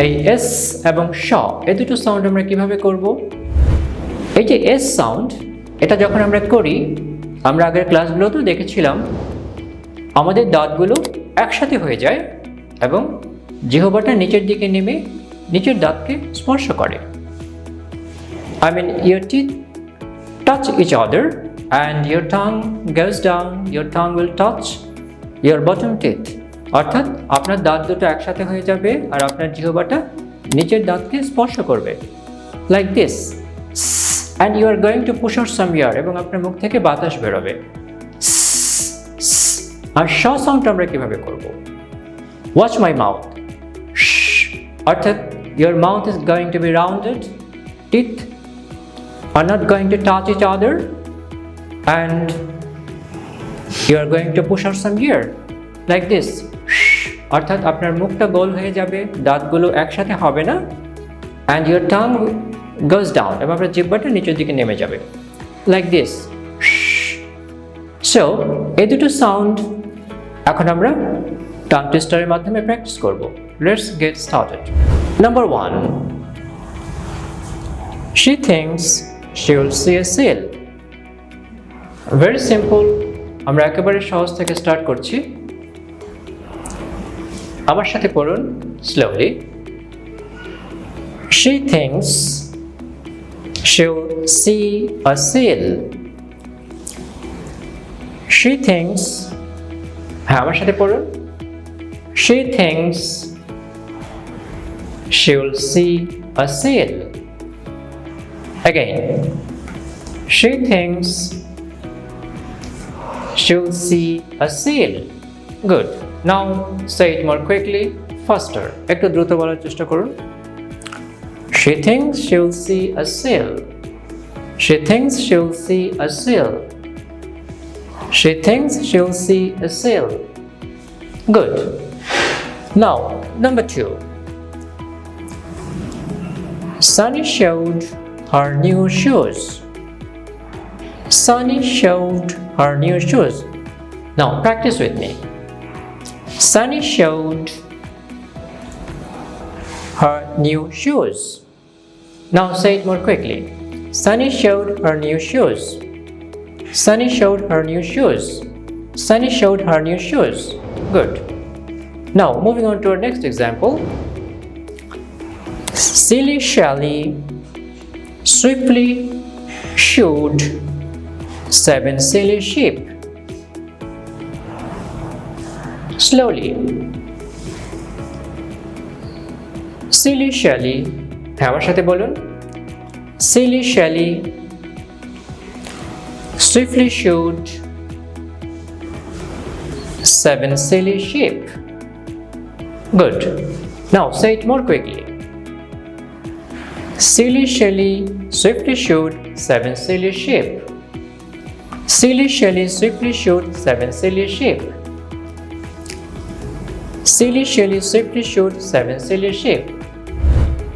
এই এস এবং শ এই দুটো সাউন্ড আমরা কিভাবে করব? এই যে এস সাউন্ড, এটা যখন আমরা করি, আমরা আগের ক্লাসগুলোতেও দেখেছিলাম আমাদের দাঁতগুলো একসাথে হয়ে যায় এবং জিহ্বাটা নিচের দিকে নেমে নিচের দাঁতকে স্পর্শ করে। I mean your teeth touch each other and your tongue goes down, your tongue will touch your bottom teeth. অর্থাৎ আপনার দাঁত দুটো একসাথে হয়ে যাবে আর আপনার জিহ্বাটা নিচের দাঁতকে স্পর্শ করবে, like this, and you are going to push out some air, এবং আপনার মুখ থেকে বাতাস বেরোবে। আর শ সাউন্ড আমরা কিভাবে করব? Watch my mouth, অর্থাৎ your mouth is going to be rounded, teeth are not going to touch each other, and you are going to push out some air like this. অর্থাৎ আপনার মুখটা গোল হয়ে যাবে, দাঁতগুলো একসাথে হবে না, and your tongue goes down, এবং আপনার জিহ্বাটা নিচের দিকে নেমে যাবে, like this. So এই দুটো সাউন্ড এখন আমরা টাং টুইস্টারের মাধ্যমে প্র্যাকটিস করব। Let's get started. Number 1. She thinks she will see a seal. Very simple. আমরা একেবারে সহজ থেকে স্টার্ট করছি। আমার সাথে পড়ুন slowly. She thinks she'll see a seal. She thinks, হ্যাঁ আমার সাথে পড়ুন, she thinks she'll see a seal. Again, she thinks she'll see a seal. Good. Now say it more quickly, faster. একটু দ্রুত বলার চেষ্টা করুন। She thinks she'll see a seal. She thinks she'll see a seal. She thinks she'll see a seal. Good. Now, number 2. Sunny showed her new shoes. Sunny showed her new shoes. Now, practice with me. Sunny showed her new shoes. Now say it more quickly. Sunny showed her new shoes. Sunny showed her new shoes. Sunny showed her new shoes. Good. Now moving on to our next example. Silly Shally swiftly shooed 7 silly sheep. Slowly. Silly Shally, আমার সাথে বলুন, Silly Shally swiftly shooed 7 silly sheep. Good. Now say it more quickly. Silly Shally swiftly shooed 7 silly sheep. Silly Shally swiftly shooed 7 silly sheep. Silly Shally swiftly shooed 7 silly sheep.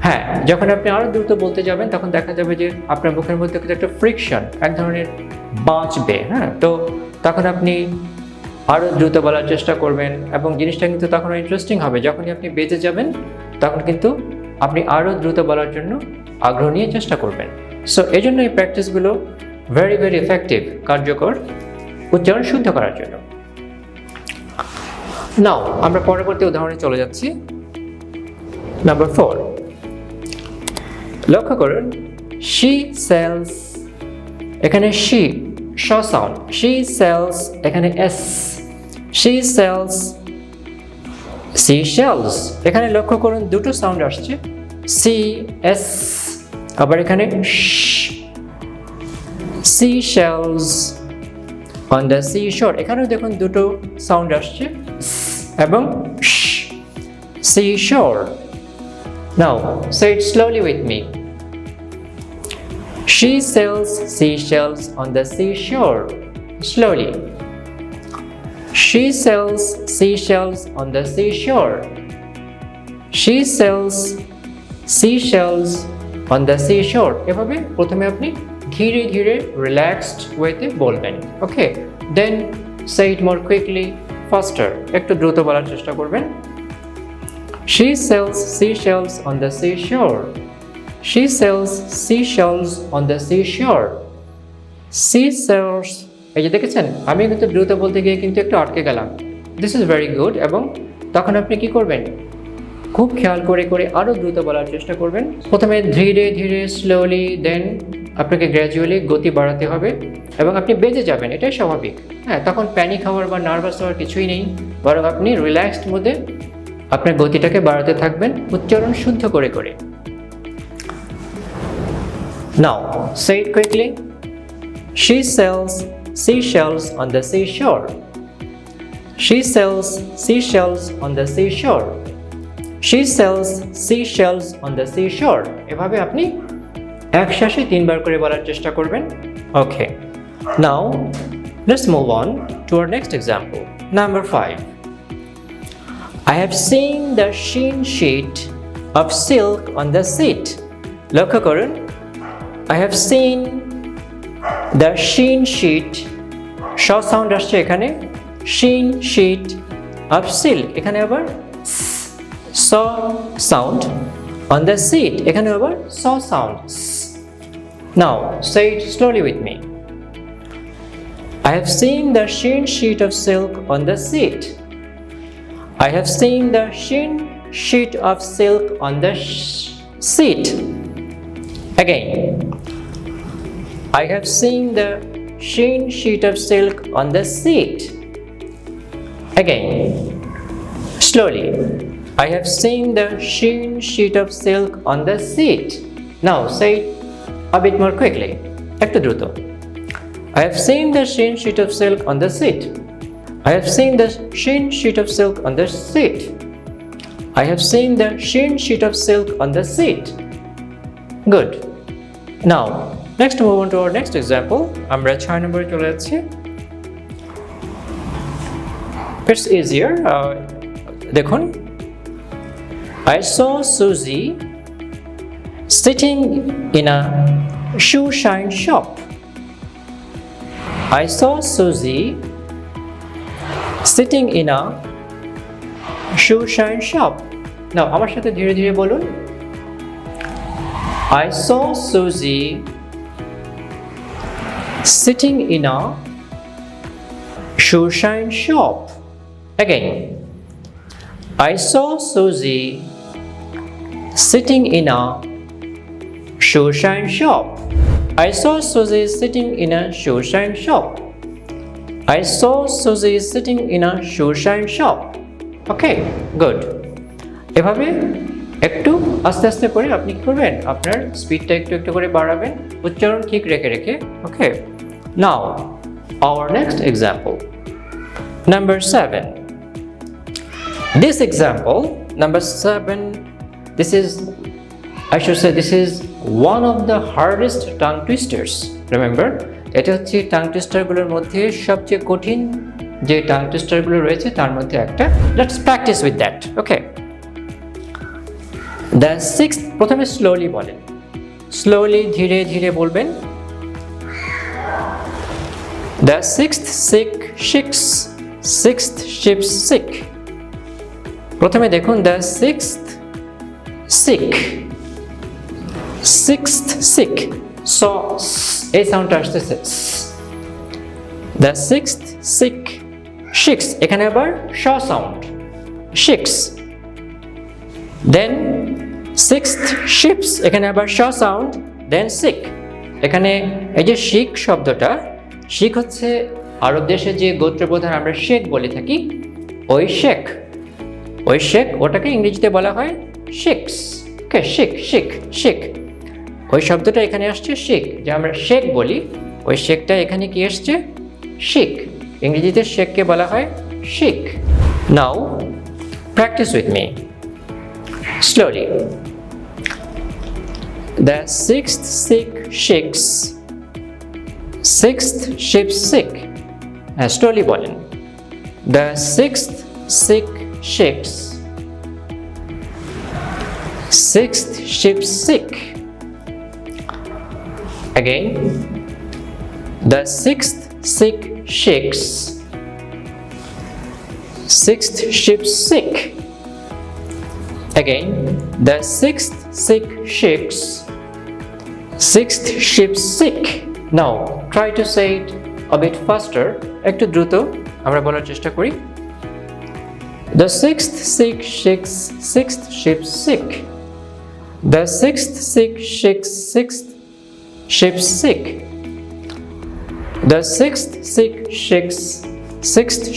হ্যাঁ, যখন আপনি আরো দ্রুত বলতে যাবেন তখন দেখা যাবে যে আপনার মুখের মধ্যে কিন্তু একটা ফ্রিকশন, এক ধরনের বাঁচবে। হ্যাঁ, তো তখন আপনি আরো দ্রুত বলার চেষ্টা করবেন এবং জিনিসটা কিন্তু তখন ইন্টারেস্টিং হবে। যখনই আপনি বেঁচে যাবেন তখন কিন্তু আপনি আরো দ্রুত বলার জন্য আগ্রহ নিয়ে চেষ্টা করবেন। সো এই জন্য এই প্র্যাকটিসগুলো ভেরি ভেরি এফেক্টিভ, কার্যকর উচ্চারণ শুদ্ধ করার জন্য। নাও আমরা পরবর্তী উদাহরণে চলে যাচ্ছি। নাম্বার 4, লক্ষ্য করুন, she sells, এখানে she শ সাউন্ড, she sells, এখানে s, she sells seashells, এখানে লক্ষ্য করুন দুটো সাউন্ড আসছে, c s, আবার এখানে seashells on the seashore, এখানেও দেখুন দুটো সাউন্ড আসছে এবং seashore. Now say it slowly with me. She sells seashells on the seashore. Slowly. She sells seashells on the seashore. She sells seashells on the seashore. এভাবে প্রথমে আপনি ধীরে ধীরে রিল্যাক্সড ওয়েতে বলবেন। ওকে, দেন সে ইট মোর কুইকলি, ফাস্টার, একটু দ্রুত বলার চেষ্টা করবেন। She sells seashells on the seashore. She sells seashells on the seashore. Seashells, এই যে দেখেছেন আমি কিন্তু দ্রুত বলতে গিয়ে কিন্তু একটু আটকে গেলাম। This is very good. এবং তখন আপনি কি করবেন, খুব খেয়াল করে করে আরও দ্রুত বলার চেষ্টা করবেন। প্রথমে ধীরে ধীরে স্লোলি, দেন আপনাকে গ্র্যাজুয়ালি গতি বাড়াতে হবে এবং আপনি বেজে যাবেন, এটাই স্বাভাবিক। হ্যাঁ, তখন প্যানিক হওয়ার বা নার্ভাস হওয়ার কিছুই নেই, বরং আপনি রিল্যাক্সড মোডে আপনার গতিটাকে বাড়াতে থাকবেন উচ্চারণ শুদ্ধ করে করে। Now, say it quickly. She sells seashells on the seashore. She sells seashells on the seashore. She sells seashells on the seashore. এভাবে আপনি একসাথে 3 বার করে বলার চেষ্টা করবেন। Okay. Now, let's move on to our next example. Number 5. I have seen the sheen sheet of silk on the seat. লক্ষ্য করুন, I have seen the sheen sheet, sh sound আসছে এখানে, sheen sheet of silk, এখানে আবার s sound, on the seat, এখানে আবার s sound. Now say it slowly with me. I have seen the sheen sheet of silk on the seat. I have seen the sheen sheet of silk on the seat. Again. I have seen the sheen sheet of silk on the seat. Again. Slowly. I have seen the sheen sheet of silk on the seat. Now say it a bit more quickly. একটু দ্রুত। I have seen the sheen sheet of silk on the seat. I have seen the sheen sheet of silk on the seat. I have seen the sheen sheet of silk on the seat. Good. Now, next move on to our next example. আমরা 6 নম্বরে চলে যাচ্ছি। It's easier. দেখুন, I saw Susie sitting in a shoe shine shop. I saw Susie sitting in a shoe shine shop. Now, আমার সাথে ধীরে ধীরে বলুন। I saw Susie sitting in a shoe shine shop. Again. I saw Susie sitting in a shoe shine shop. I saw Susie sitting in a shoe shine shop. I saw Susie sitting in a shoe shine shop. Okay, good. এভাবে একটু আস্তে আস্তে করে আপনি কি করবেন, আপনার স্পিডটা একটু একটু করে বাড়াবেন, উচ্চারণ ঠিক রেখে রেখে। Okay. Now, our next example. Number 7. This example, number 7, this is one of the hardest tongue twisters. Remember, এটা হচ্ছে টাং টুইস্টারগুলোর মধ্যে সবচেয়ে কঠিন যে টাং টুইস্টারগুলো রয়েছে তার মধ্যে একটা। Let's practice with that. Okay. The 6th, প্রথমে স্লোলি বলেন, স্লোলি ধীরে ধীরে বলবেন। The 6th sick shicks, 6th ship sick. প্রথমে দেখুন, the 6th sick, 6th sick, so এই সাউন্ডটা আসতেছে। The 6th sick shicks, এখানে আবার শ sound, shicks. Then 6th ships, এখানে আবার শ সাউন্ড, then sick. এখানে এই যে শিখ শব্দটা, শিখ হচ্ছে আরব দেশে যে গোত্রপ্রধান আমরা শেখ বলে থাকি, ওই শেখ ওটাকে ইংরেজিতে বলা হয় শিক্স। ওকে, শিখ ওই শব্দটা এখানে আসছে শিখ, যে আমরা শেখ বলি, ওই শেখটা এখানে কি আসছে, শিখ। ইংরেজিতে শেখকে বলা হয় শিখ। Now practice with me slowly. The 6th sick shicks, 6th ship sick. Slowly বলেন। The 6th sick shicks, 6th ship sick. Again. The 6th sick shicks, 6th ship sick. Again, the sixth sick ship's sick. Now try to say it a bit faster. একটু দ্রুত আমরা বলার চেষ্টা করি। The sixth ship's sick. The sixth ship's sick. The sixth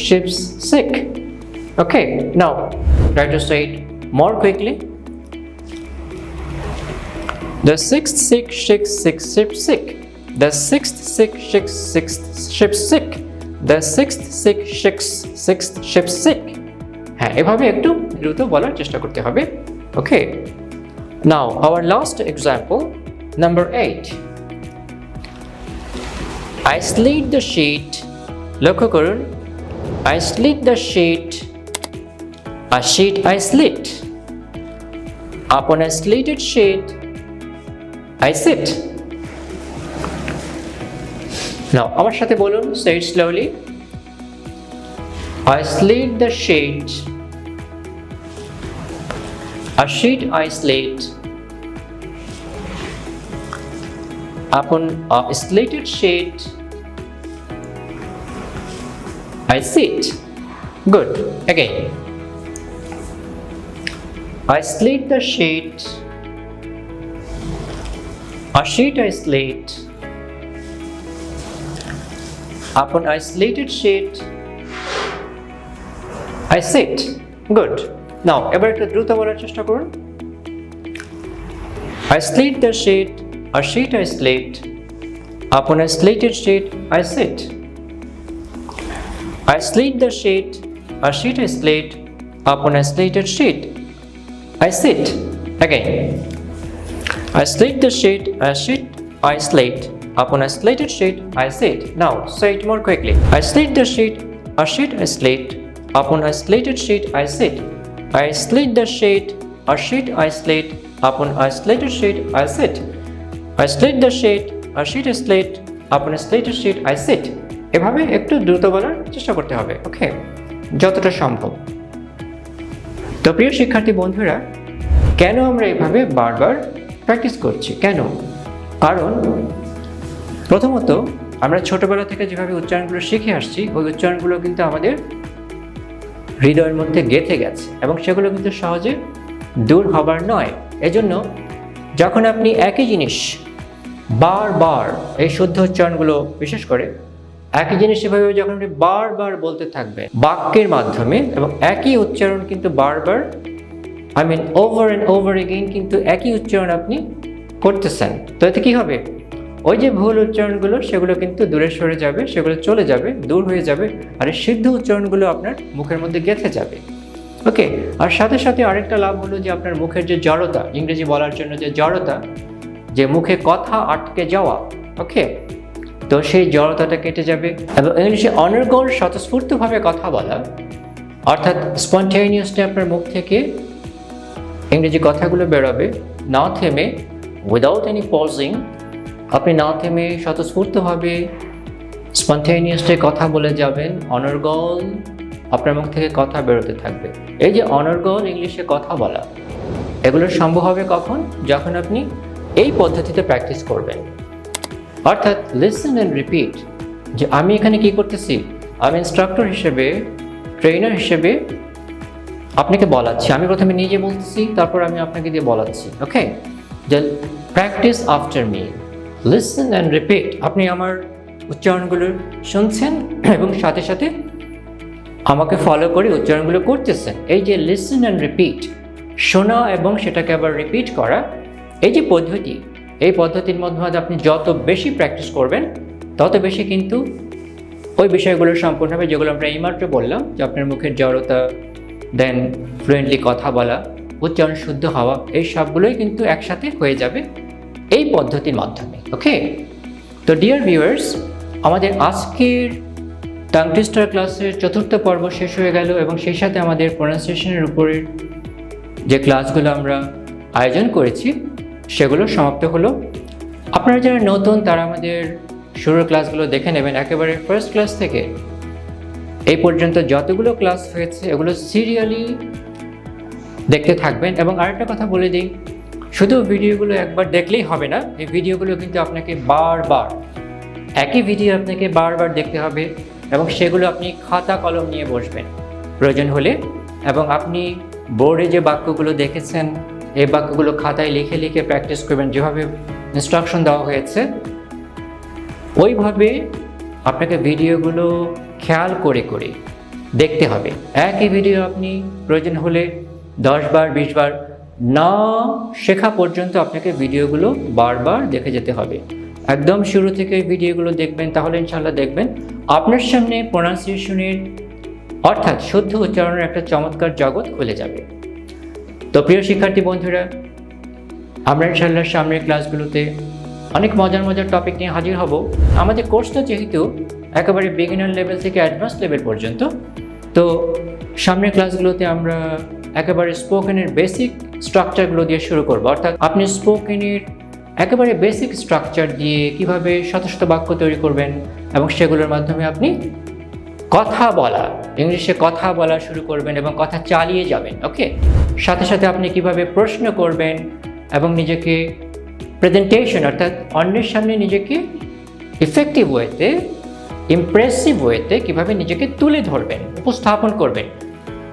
ship's sick. Okay, now try to say it more quickly. The sixth ship's sick. The sixth ship's sick. The sixth ship's sick. হ্যাঁ, এভাবে একটু দ্রুত বলার চেষ্টা করতে হবে। Okay. Now our last example, number 8. I slid the sheet. লক্ষ্য করুন, I slid the sheet. A sheet I slit. Upon a slitted sheet, I sit. Now, আমার সাথে বলুন, say it slowly. I slid the sheet. A sheet I slit. Upon a slitted sheet, I sit. Good. Again. I slit the sheet. A sheet I slit. Upon a slitted sheet, I sit. Good. Now, এবার একটু দ্রুত বলার চেষ্টা করুন। I slit the sheet. A sheet I slit. Upon a slitted sheet, I sit. I slit the sheet. A sheet I slit. Upon a slitted sheet, I sit. Again. I slit the sheet. A sheet I slit. Upon a slitted sheet, I sit. Now, say it more quickly. I slit the sheet. A sheet I slit. Upon a slitted sheet, I sit. I slit the sheet. A sheet I slit. Upon a slitted sheet, I sit. I slit the sheet. A sheet I slit. Upon a slitted sheet, I sit. এভাবে একটু দ্রুত বলার চেষ্টা করতে হবে। ওকে, যতটা সম্ভব। তো প্রিয় শিক্ষার্থী বন্ধুরা, কেন আমরা এভাবে বারবার প্র্যাকটিস করছি? কেন? কারণ প্রথমত আমরা ছোটবেলা থেকে যেভাবে উচ্চারণগুলো শিখে আসছি, ওই উচ্চারণগুলো কিন্তু আমাদের হৃদয়ের মধ্যে গেঁথে গেছে এবং সেগুলো কিন্তু সহজে দূর হবার নয়। এজন্য যখন আপনি একই জিনিস বারবার, এই শুদ্ধ উচ্চারণগুলো বিশেষ করে একই জিনিস এভাবে যখন আপনি বারবার বলতে থাকবেন বাক্যের মাধ্যমে, এবং একই উচ্চারণ কিন্তু বারবার, ওভার অ্যান্ড ওভার এগেইন কিন্তু একই উচ্চারণ আপনি করতেছেন, তো এতে কি হবে? ওই যে ভুল উচ্চারণগুলো সেগুলো কিন্তু দূরে সরে যাবে, সেগুলো চলে যাবে, দূর হয়ে যাবে, আর এই সিদ্ধ উচ্চারণগুলো আপনার মুখের মধ্যে গেঁথে যাবে। ওকে, আর সাথে সাথে আরেকটা লাভ হলো যে আপনার মুখের যে জড়তা, ইংরেজি বলার জন্য যে জড়তা, যে মুখে কথা আটকে যাওয়া, ওকে, তো সেই জড়তাটা কেটে যাবে। এবং ইংলিশে অনর্গল স্বতঃস্ফূর্তভাবে কথা বলা, অর্থাৎ স্পন্টেনিয়াসলি আপনার মুখ থেকে ইংরেজি কথাগুলো বেরোবে, না থেমে, উইদাউট এনি পজিং, আপনি না থেমে স্বতঃস্ফূর্তভাবে স্পন্টেনিয়াসলি কথা বলে যাবেন, অনর্গল আপনার মুখ থেকে কথা বেরোতে থাকবে। এই যে অনর্গল ইংলিশে কথা বলা, এগুলো সম্ভব হবে কখন? যখন আপনি এই পদ্ধতিতে প্র্যাকটিস করবেন, অর্থাৎ লিসেন অ্যান্ড রিপিট। যে আমি এখানে কি করতেছি, আমি ইনস্ট্রাক্টর হিসেবে, ট্রেনার হিসেবে আপনাকে বলাচ্ছি, আমি প্রথমে নিজে বলতেছি, তারপর আমি আপনাকে দিয়ে বলাচ্ছি। ওকে, যে practice after me, listen and repeat. আপনি আমার উচ্চারণগুলো শুনছেন এবং সাথে সাথে আমাকে ফলো করে উচ্চারণগুলো করতেছেন। এই যে লিসেন অ্যান্ড রিপিট, শোনা এবং সেটাকে আবার রিপিট করা, এই যে পদ্ধতি, এই পদ্ধতির মধ্যে আপনি যত বেশি প্র্যাকটিস করবেন তত বেশি কিন্তু ওই বিষয়গুলো সম্পূর্ণ হবে যেগুলো আমরা এইমাত্র বললাম, যে আপনার মুখের জড়তা, দেন ফ্লুয়েন্টলি কথা বলা, উচ্চারণ শুদ্ধ হওয়া, এই সবগুলোই কিন্তু একসাথে হয়ে যাবে এই পদ্ধতির মাধ্যমে। ওকে, তো ডিয়ার ভিউয়ার্স, আমাদের আজকের টাং টুইস্টার ক্লাসের 4র্থ পর্ব শেষ হয়ে গেল এবং সেই সাথে আমাদের প্রোনাউন্সিয়েশনের উপরের যে ক্লাসগুলো আমরা আয়োজন করেছি সেগুলো সমাপ্ত হলো। আপনারা যারা নতুন তারা আমাদের শুরুর ক্লাসগুলো দেখে নেবেন, একেবারে ফার্স্ট ক্লাস থেকে এই পর্যন্ত যতগুলো ক্লাস হয়েছে এগুলো সিরিয়ালি দেখতে থাকবেন। এবং আরেকটা কথা বলে দিই, শুধু ভিডিওগুলো একবার দেখলেই হবে না, এই ভিডিওগুলো কিন্তু আপনাকে বারবার, একই ভিডিও আপনাকে বারবার দেখতে হবে এবং সেগুলো আপনি খাতা কলম নিয়ে বসবেন প্রয়োজন হলে, এবং আপনি বোর্ডে যে বাক্যগুলো দেখেছেন এই বাক্যগুলো খাতায় লিখে লিখে প্র্যাকটিস করবেন, যেভাবে ইনস্ট্রাকশন দেওয়া হয়েছে ওইভাবে আপনাকে ভিডিওগুলো খেয়াল করে করে দেখতে হবে। একই ভিডিও আপনি প্রয়োজন হলে 10 বার 20 বার না শেখা পর্যন্ত আপনাকে ভিডিওগুলো বারবার দেখে যেতে হবে। একদম শুরু থেকে ভিডিওগুলো দেখবেন, তাহলে ইনশাআল্লাহ দেখবেন আপনার সামনে প্রোনাউন্সিয়েশনের অর্থাৎ শুদ্ধ উচ্চারণের একটা চমৎকার জগৎ খুলে যাবে। তো প্রিয় শিক্ষার্থী বন্ধুরা, আমরা ইনশাআল্লাহ সামনের ক্লাসগুলোতে অনেক মজার মজার টপিক নিয়ে হাজির হব। আমাদের কোর্সটা যেহেতু একেবারে বিগিনার লেভেল থেকে অ্যাডভান্স লেভেল পর্যন্ত, তো সামনের ক্লাসগুলোতে আমরা একেবারে স্পোকেনের বেসিক স্ট্রাকচারগুলো দিয়ে শুরু করব। অর্থাৎ আপনি স্পোকেনের একেবারে বেসিক স্ট্রাকচার দিয়ে কিভাবে শত শত বাক্য তৈরি করবেন এবং সেগুলোর মাধ্যমে আপনি কথা বলা, ইংলিশে কথা বলা শুরু করবেন এবং কথা চালিয়ে যাবেন। ওকে, সাথে সাথে আপনি কিভাবে প্রশ্ন করবেন এবং নিজেকে প্রেজেন্টেশন অর্থাৎ অন্যের সামনে নিজেকে ইফেক্টিভ ওয়েতে, ইমপ্রেসিভ ওয়েতে কীভাবে নিজেকে তুলে ধরবেন, উপস্থাপন করবেন,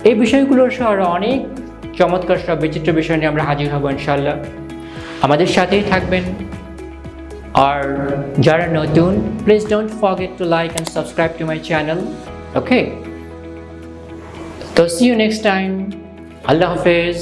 এই বিষয়গুলোর সহ আরও অনেক চমৎকার সব বিচিত্র বিষয় নিয়ে আমরা হাজির হব ইনশাআল্লাহ। আমাদের সাথেই থাকবেন। আর যারা নতুন, please don't forget to like and subscribe to my channel. Okay, তো সি ইউ নেক্সট টাইম। আল্লাহ হাফেজ।